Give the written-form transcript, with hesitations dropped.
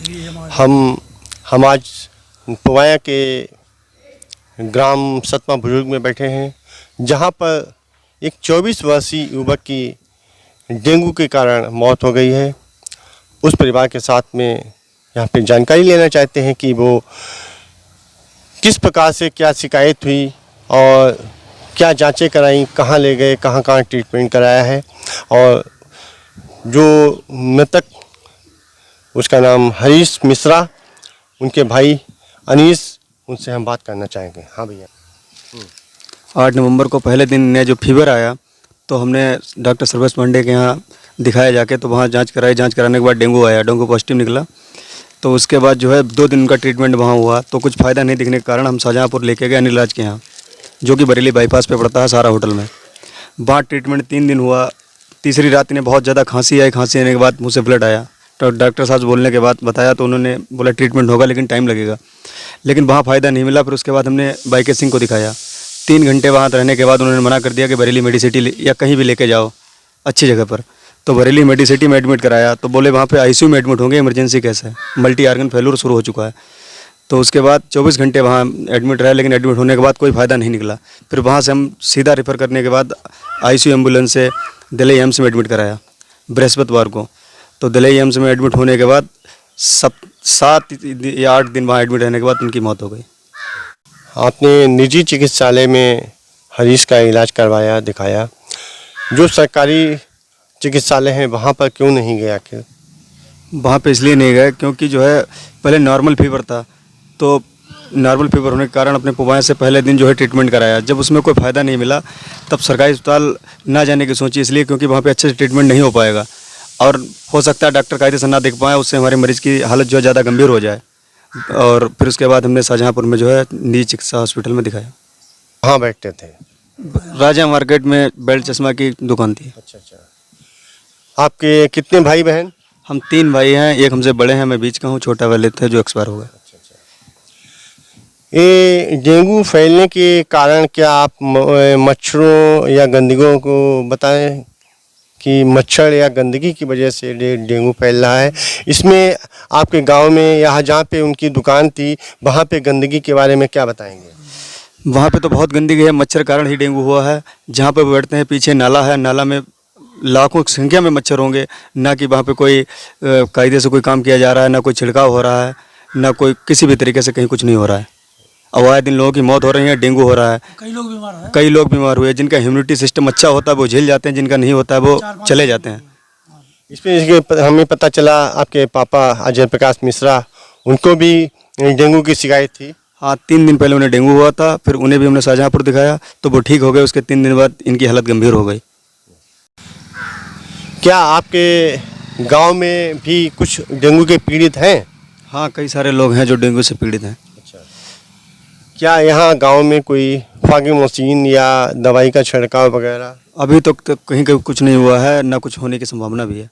हम आज पुवाया के ग्राम सतमा बुजुर्ग में बैठे हैं, जहां पर एक 24 वर्षीय युवक की डेंगू के कारण मौत हो गई है। उस परिवार के साथ में यहाँ पे जानकारी लेना चाहते हैं कि वो किस प्रकार से क्या शिकायत हुई और क्या जांचें कराई, कहाँ ले गए, कहाँ कहाँ ट्रीटमेंट कराया है। और जो मृतक, उसका नाम हरीश मिश्रा, उनके भाई अनीस, उनसे हम बात करना चाहेंगे। हाँ भैया। 8 नवंबर को पहले दिन ने जो फीवर आया तो हमने डॉक्टर सर्वेश पांडे के यहाँ दिखाया जाके, तो वहाँ जांच कराई। जांच कराने के बाद डेंगू आया, डेंगू पॉजिटिव निकला। तो उसके बाद जो है 2 दिन का ट्रीटमेंट वहाँ हुआ, तो कुछ फ़ायदा नहीं दिखने के कारण हम शाहजहाँपुर लेके गए अनिल राज के यहाँ, जो कि बरेली बाईपास पे पड़ता है, सारा होटल में। वहाँ ट्रीटमेंट 3 दिन हुआ। तीसरी रात ने बहुत ज़्यादा खांसी आई। खांसी आने के बाद मुँह से ब्लड आया। तो डॉक्टर साहब बोलने के बाद बताया तो उन्होंने बोला ट्रीटमेंट होगा लेकिन टाइम लगेगा, लेकिन वहाँ फ़ायदा नहीं मिला। फिर उसके बाद हमने बाईके सिंह को दिखाया। 3 घंटे वहाँ रहने के बाद उन्होंने मना कर दिया कि बरेली मेडिसिटी या कहीं भी लेके जाओ अच्छी जगह पर। तो बरेली मेडिसिटी में एडमिट कराया तो बोले वहाँ पे आईसीयू में एडमिट होंगे, इमरजेंसी केस है, मल्टी आर्गन फेल्यूर शुरू हो चुका है। तो उसके बाद 24 घंटे वहाँ एडमिट रहा, लेकिन एडमिट होने के बाद कोई फ़ायदा नहीं निकला। फिर वहाँ से हम सीधा रेफ़र करने के बाद आईसीयू एम्बुलेंस से दिल्ली एम्स में एडमिट कराया बृहस्पतिवार को। तो दिल्ली एम्स में एडमिट होने के बाद 7 या 8 दिन वहाँ एडमिट रहने के बाद उनकी मौत हो गई। आपने निजी चिकित्सालय में हरीश का इलाज करवाया, दिखाया, जो सरकारी चिकित्सालय हैं वहाँ पर क्यों नहीं गया? आखिर वहाँ पे इसलिए नहीं गए क्योंकि जो है पहले नॉर्मल फीवर था, तो नॉर्मल फीवर होने के कारण अपने पुवाया से पहले दिन जो है ट्रीटमेंट कराया। जब उसमें कोई फ़ायदा नहीं मिला तब सरकारी अस्पताल ना जाने की सोची, इसलिए क्योंकि वहाँ पे अच्छे से ट्रीटमेंट नहीं हो पाएगा और हो सकता है डॉक्टर कायदे से ना देख पाए, उससे हमारे मरीज़ की हालत जो है ज़्यादा गंभीर हो जाए। और फिर उसके बाद हमने शाहजहाँपुर में जो है निजी चिकित्सा हॉस्पिटल में दिखाया। कहाँ बैठते थे? राजा मार्केट में बेल्ट चश्मा की दुकान थी। अच्छा। आपके कितने भाई बहन? हम 3 भाई हैं, एक हमसे बड़े हैं, मैं बीच का हूँ, छोटा वाले थे जो एक्सपायर हो गए। ये डेंगू फैलने के कारण क्या आप मच्छरों या गंदगियों को बताएं कि मच्छर या गंदगी की वजह से डेंगू फैल रहा है? इसमें आपके गांव में या जहाँ पे उनकी दुकान थी वहाँ पे गंदगी के बारे में क्या बताएंगे? वहाँ पे तो बहुत गंदगी है, मच्छर कारण ही डेंगू हुआ है। जहाँ पे बैठते हैं पीछे नाला है, नाला में लाखों की संख्या में मच्छर होंगे, ना कि वहाँ पे कोई कायदे से कोई काम किया जा रहा है, ना कोई छिड़काव हो रहा है, ना कोई किसी भी तरीके से कहीं कुछ नहीं हो रहा है। अब आए दिन लोगों की मौत हो रही है, डेंगू हो रहा है, कई लोग बीमार हुए। जिनका इम्यूनिटी सिस्टम अच्छा होता है वो झेल जाते हैं, जिनका नहीं होता है वो चले जाते हैं। इसमें हमें पता चला आपके पापा अजय प्रकाश मिश्रा, उनको भी डेंगू की शिकायत थी। हाँ, 3 दिन पहले उन्हें डेंगू हुआ था, फिर उन्हें भी हमने शाहजहाँपुर दिखाया तो वो ठीक हो गए। उसके 3 दिन बाद इनकी हालत गंभीर हो गई। क्या आपके गांव में भी कुछ डेंगू के पीड़ित हैं? हाँ, कई सारे लोग हैं जो डेंगू से पीड़ित हैं। अच्छा। क्या यहाँ गांव में कोई फॉगिंग मशीन या दवाई का छिड़काव वगैरह? अभी तक तो कहीं कुछ नहीं हुआ है, ना कुछ होने की संभावना भी है।